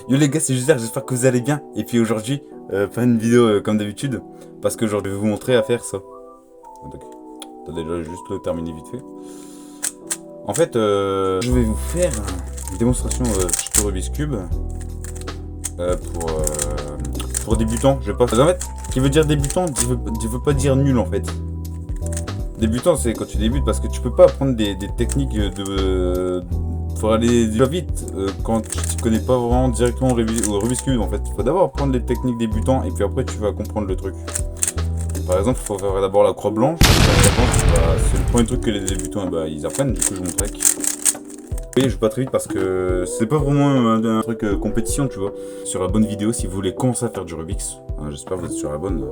Yo les gars, c'est Juser, j'espère que vous allez bien. Et puis aujourd'hui, faire une vidéo comme d'habitude. Parce que aujourd'hui, je vais vous montrer à faire ça. Donc, attendez, je vais juste le terminer vite fait. En fait, je vais vous faire une démonstration tuto Rubik's Cube. euh, pour, euh, pour débutants. Je vais pas. En fait, qui veut dire débutant, ne veut pas dire nul en fait. Débutant, c'est quand tu débutes parce que tu peux pas apprendre des techniques de. Faut aller déjà vite quand tu connais pas vraiment directement au Rubik's Cube en fait. Faut d'abord apprendre les techniques débutants et puis après tu vas comprendre le truc. Par exemple, il faut faire d'abord la croix blanche. C'est le premier truc que les débutants ils apprennent, du coup je vous montre. Oui, je vais pas très vite parce que c'est pas vraiment un truc compétition, tu vois. Sur la bonne vidéo, si vous voulez commencer à faire du Rubik's, hein, j'espère que vous êtes sur la bonne.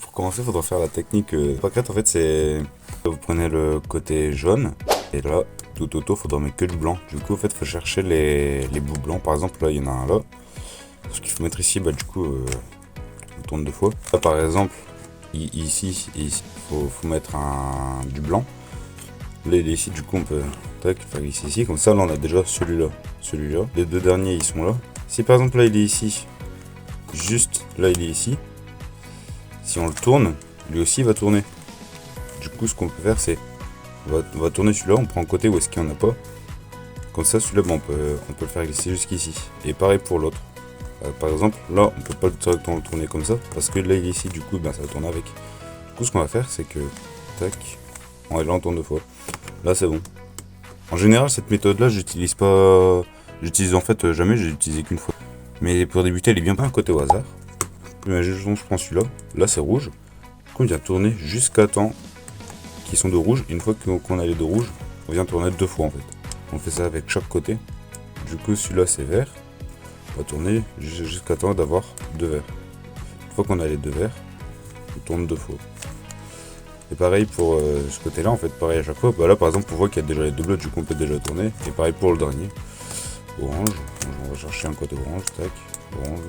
Pour commencer, il faudra faire la technique paquette. En fait, c'est vous prenez le côté jaune et là, tout autour, il faudra mettre que du blanc. Du coup, en fait, il faut chercher les bouts blancs. Par exemple, là, il y en a un là. Ce qu'il faut mettre ici, du coup, on tourne deux fois. Là, par exemple, ici, il faut mettre du blanc. Là, il est ici, du coup, on peut tac, faire ici. Comme ça, là, on a déjà celui-là. Celui-là. Les deux derniers, ils sont là. Si par exemple, là, il est ici, juste là, il est ici. Si on le tourne, lui aussi va tourner. Du coup, ce qu'on peut faire, c'est on va tourner celui-là, on prend le côté où est-ce qu'il n'y en a pas. Comme ça, celui-là, on peut le faire glisser jusqu'ici. Et pareil pour l'autre. Par exemple, là, on peut pas directement le tourner comme ça, parce que là, il est ici, du coup, ça va tourner avec. Du coup, ce qu'on va faire, c'est que, tac, on va l'entendre deux fois. Là, c'est bon. En général, cette méthode-là, j'utilise pas. J'utilise en fait jamais, j'ai utilisé qu'une fois. Mais pour débuter, elle est bien pas un côté au hasard. Imaginons, je prends celui-là. Là, c'est rouge. Du coup, on vient tourner jusqu'à temps qu'ils sont de rouge. Et une fois qu'on a les deux rouges, on vient tourner deux fois en fait. On fait ça avec chaque côté. Du coup, celui-là, c'est vert. On va tourner jusqu'à temps d'avoir deux verts. Une fois qu'on a les deux verts, on tourne deux fois. Et pareil pour ce côté-là, en fait, pareil à chaque fois. Là, par exemple, on voit qu'il y a déjà les deux bleus, du coup, on peut déjà tourner. Et pareil pour le dernier. Orange. On va chercher un côté orange, tac. Orange.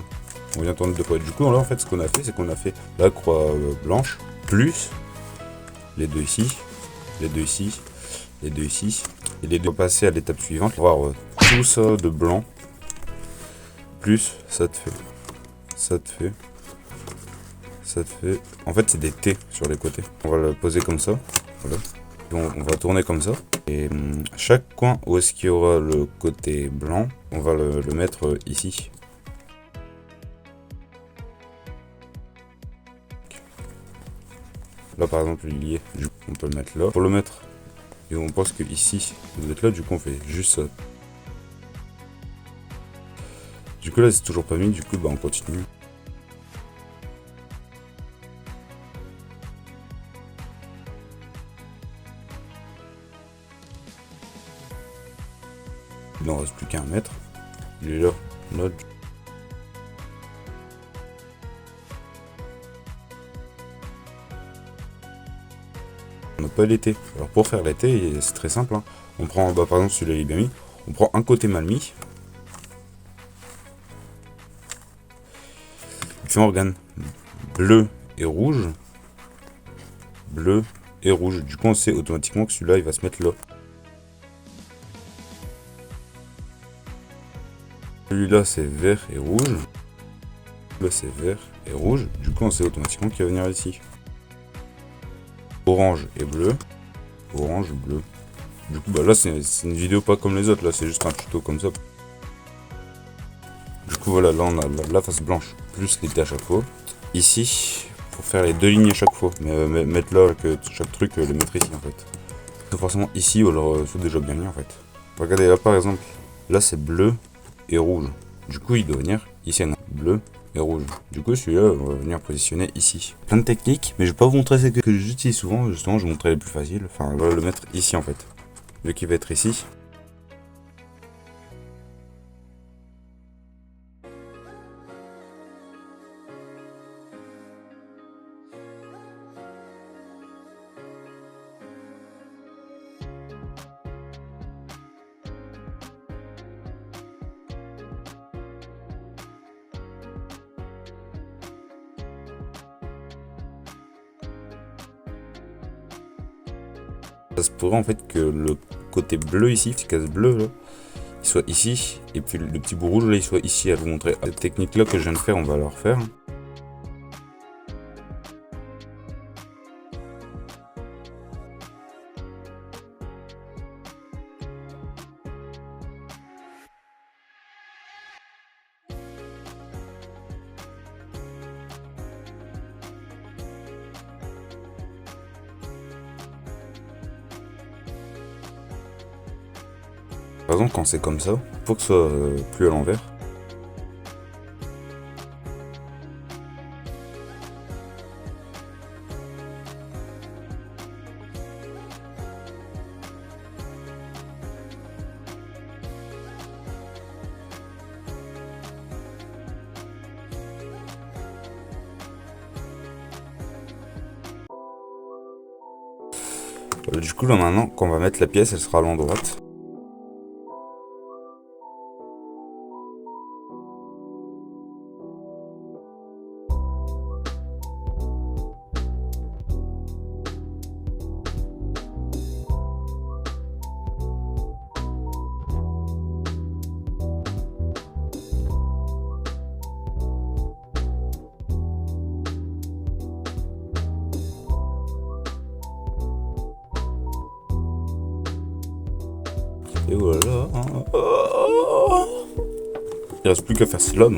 On vient tourner deux fois. Du coup, là, en fait, ce qu'on a fait, c'est qu'on a fait la croix blanche, plus les deux ici, les deux ici, les deux ici. Et les deux, on va passer à l'étape suivante. On va voir tout ça de blanc. Plus ça te fait. Ça te fait. Ça te fait. En fait, c'est des T sur les côtés. On va le poser comme ça. Voilà. On va tourner comme ça. Et chaque coin où est-ce qu'il y aura le côté blanc, on va le mettre ici. Là, par exemple, il y est. On peut le mettre là. Pour le mettre, et on pense que ici, vous doit être là. Du coup, on fait juste ça. Du coup, là, c'est toujours pas mis. Du coup, on continue. Il n'en reste plus qu'à mettre. Il est là. Là. On n'a pas l'été. Alors pour faire l'été, c'est très simple. Hein. On prend, par exemple, celui-là il est bien mis. On prend un côté mal mis. Et puis on regarde bleu et rouge. Bleu et rouge. Du coup, on sait automatiquement que celui-là, il va se mettre là. Celui-là, c'est vert et rouge. Là, c'est vert et rouge. Du coup, on sait automatiquement qu'il va venir ici. Orange et bleu. Orange, bleu. Du coup, là, c'est une vidéo pas comme les autres. Là, c'est juste un tuto comme ça. Du coup, voilà, là, on a la face blanche plus l'été à chaque fois. Ici, pour faire les deux lignes à chaque fois. Mais mettre là que chaque truc, le mettre ici en fait. Donc, forcément, ici, ou alors, c'est déjà bien mis en fait. Regardez là, par exemple, là, c'est bleu et rouge. Du coup, il doit venir ici, bleu et rouge. Du coup, celui-là, on va venir positionner ici. Plein de techniques, mais je vais pas vous montrer ce que j'utilise souvent. Justement, je vais vous montrer les plus faciles. Enfin, on va le mettre ici en fait. Vu qu'il va être ici. Ça se pourrait en fait que le côté bleu ici, petit case bleu là, il soit ici, et puis le petit bout rouge là, il soit ici. À vous montrer cette technique là que je viens de faire, on va la refaire. Par exemple, quand c'est comme ça, faut que ce soit plus à l'envers. Du coup, là maintenant, quand on va mettre la pièce, elle sera à l'endroite. Et voilà. Il reste plus qu'à faire cela.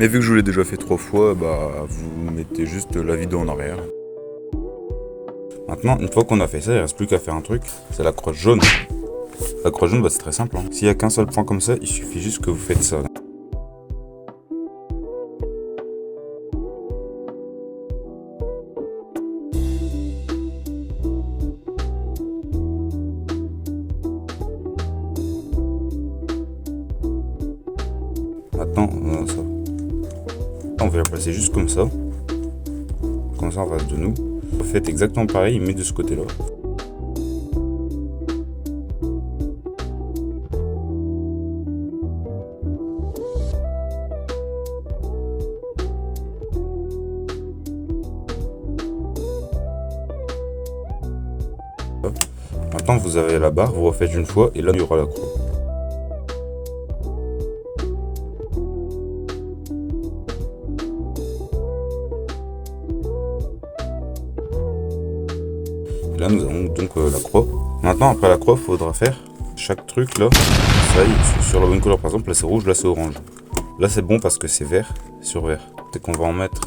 Mais vu que je vous l'ai déjà fait 3 fois, bah vous mettez juste la vidéo en arrière. Maintenant, une fois qu'on a fait ça, il reste plus qu'à faire un truc, c'est la croix jaune. La croix jaune, bah, c'est très simple. Hein. S'il n'y a qu'un seul point comme ça, il suffit juste que vous faites ça. Maintenant, ça. On va la placer juste comme ça en face de nous. Vous faites exactement pareil, mais de ce côté-là. Maintenant, vous avez la barre, vous refaites une fois, et là, il y aura la croix. Là nous avons donc la croix. Maintenant après la croix il faudra faire chaque truc là, ça y est, sur la bonne couleur. Par exemple là c'est rouge, là c'est orange. Là c'est bon parce que c'est vert sur vert. C'est qu'on va en mettre.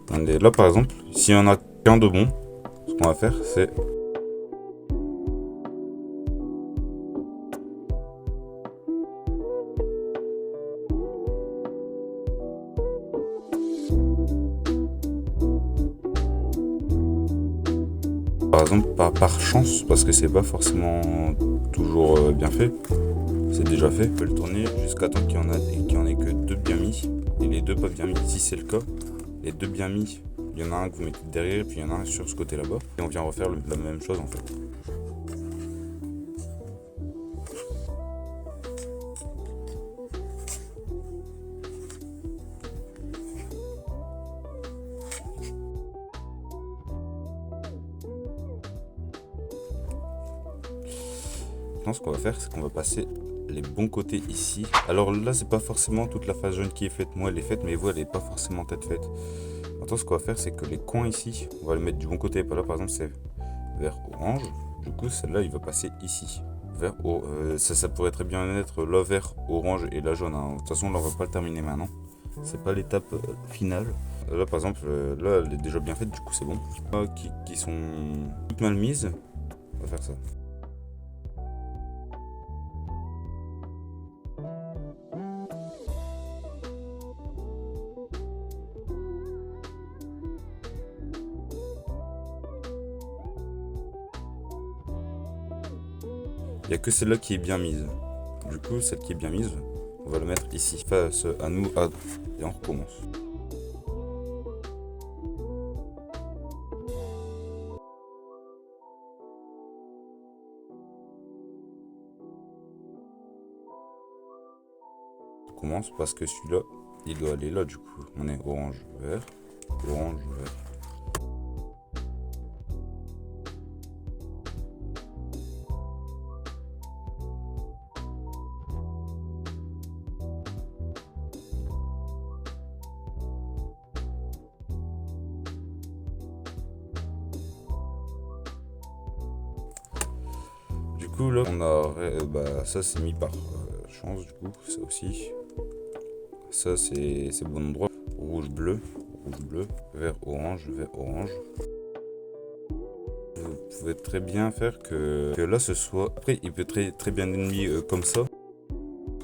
Là par exemple, s'il y en a qu'un de bon, ce qu'on va faire c'est... Par exemple, pas par chance, parce que c'est pas forcément toujours bien fait. C'est déjà fait. On peut le tourner jusqu'à temps qu'il y en ait que 2 bien mis. Et les 2 pas bien mis. Si c'est le cas, les 2 bien mis, il y en a un que vous mettez derrière, puis il y en a un sur ce côté là-bas. Et on vient refaire la même chose en fait. Ce qu'on va faire, c'est qu'on va passer les bons côtés ici. Alors là c'est pas forcément toute la face jaune qui est faite, moi elle est faite, mais vous elle est pas forcément tête faite. Maintenant ce qu'on va faire, c'est que les coins ici, on va les mettre du bon côté. Là par exemple c'est vert orange, du coup celle-là il va passer ici. Vert ça pourrait très bien être là vert orange et là jaune, hein. De toute façon là on va pas le terminer maintenant, c'est pas l'étape finale. Là par exemple là elle est déjà bien faite, du coup c'est bon. Qui sont toutes mal mises, on va faire ça. Il n'y a que celle-là qui est bien mise. Du coup, celle qui est bien mise, on va la mettre ici, face à nous, et on recommence. On commence parce que celui-là, il doit aller là du coup. On est orange, vert, orange, vert. coup là on a ça c'est mis par chance du coup, ça aussi. Ça c'est bon endroit. Rouge bleu, vert orange, Vous pouvez très bien faire que là ce soit. Après il peut très bien être mis comme ça.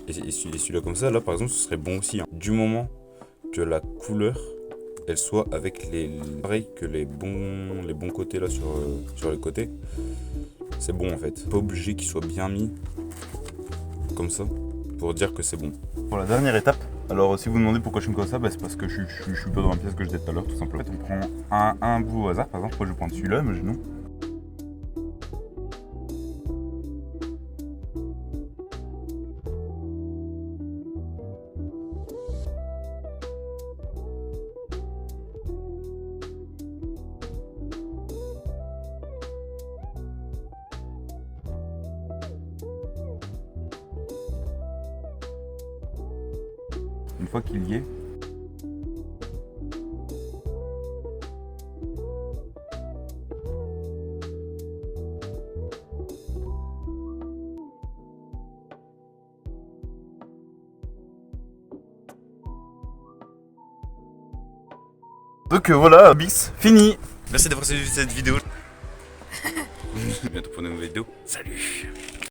Et celui-là comme ça, là par exemple ce serait bon aussi. Hein. Du moment que la couleur elle soit avec pareil que les bons côtés là sur les côtés. C'est bon en fait. Pas obligé qu'il soit bien mis comme ça pour dire que c'est bon. Pour la dernière étape, alors si vous demandez pourquoi je suis comme ça, c'est parce que je suis pas dans la pièce que j'étais tout à l'heure tout simplement. En fait, on prend un bout au hasard, par exemple, moi je vais prendre celui-là, imaginons. Une fois qu'il y est, donc voilà, bis, fini. Merci d'avoir suivi cette vidéo. Bientôt pour une nouvelle vidéo. Salut.